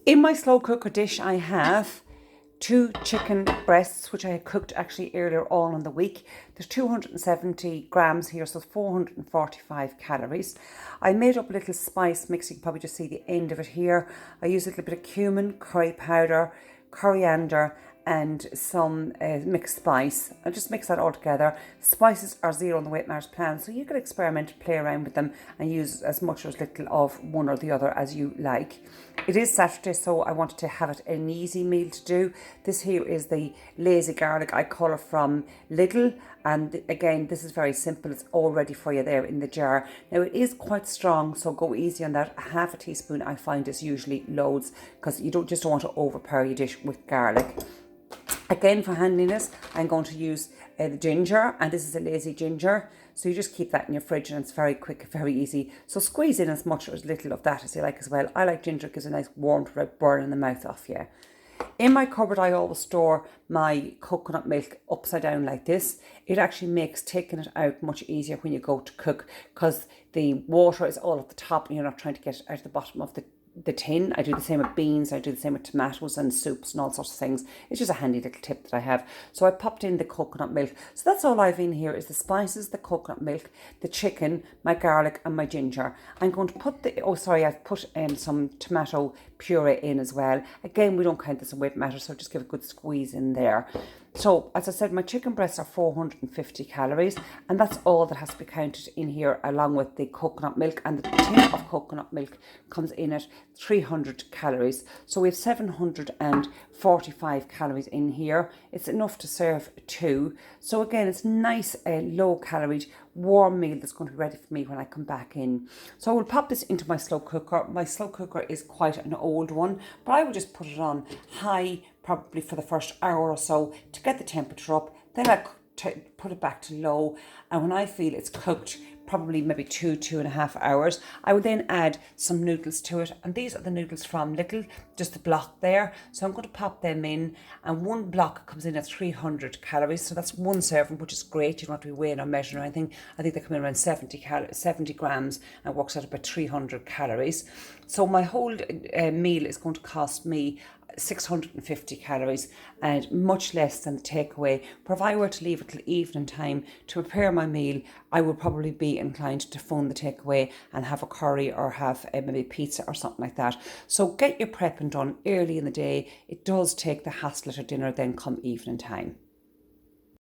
In my slow cooker dish, I have two chicken breasts, which I had cooked actually earlier on in the week. There's 270 grams here, so 445 calories. I made up a little spice mix. You can probably just see the end of it here. I used a little bit of cumin, curry powder, coriander, and some mixed spice. I'll just mix that all together. Spices are zero on the Weight Matters plan, so you can experiment and play around with them and use as much or as little of one or the other as you like. It is Saturday, so I wanted to have it an easy meal to do. This here is the lazy garlic, I call it, from Lidl. And again, this is very simple. It's all ready for you there in the jar. Now, it is quite strong, so go easy on that. Half a teaspoon, I find, is usually loads, because you don't want to overpower your dish with garlic. Again, for handiness, I'm going to use the ginger, and this is a lazy ginger. So you just keep that in your fridge, and it's very quick, very easy. So squeeze in as much or as little of that as you like as well. I like ginger, it gives a nice warmth without burning the mouth off you. In my cupboard, I always store my coconut milk upside down like this. It actually makes taking it out much easier when you go to cook, because the water is all at the top and you're not trying to get it out the bottom of the tin. I do the same with beans, I do the same with tomatoes and soups and all sorts of things. It's just a handy little tip that I have. So I popped in the coconut milk. So that's all I've in here is the spices, the coconut milk, the chicken, my garlic and my ginger. I'm going to put I've put some tomato puree in as well. Again, we don't count this in Weight Matters, so just give a good squeeze in there. So, as I said, my chicken breasts are 450 calories, and that's all that has to be counted in here, along with the coconut milk. And the tin of coconut milk comes in at 300 calories. So we have 745 calories in here. It's enough to serve two. So again, it's nice, low calorie, warm meal that's going to be ready for me when I come back in. So I will pop this into my slow cooker. My slow cooker is quite an old one, but I will just put it on high probably for the first hour or so to get the temperature up. Then I put it back to low, and when I feel it's cooked, probably maybe 2.5 hours, I would then add some noodles to it. And these are the noodles from Lidl, just a block there. So I'm going to pop them in, and one block comes in at 300 calories. So that's one serving, which is great. You don't have to be weighing or measuring or anything. I think they come in around 70 grams and works out about 300 calories. So my whole meal is going to cost me 650 calories, and much less than the takeaway. But if I were to leave it till evening time to prepare my meal, I would probably be inclined to phone the takeaway and have a curry or have maybe pizza or something like that. So get your prepping done early in the day. It does take the hassle at dinner then come evening time.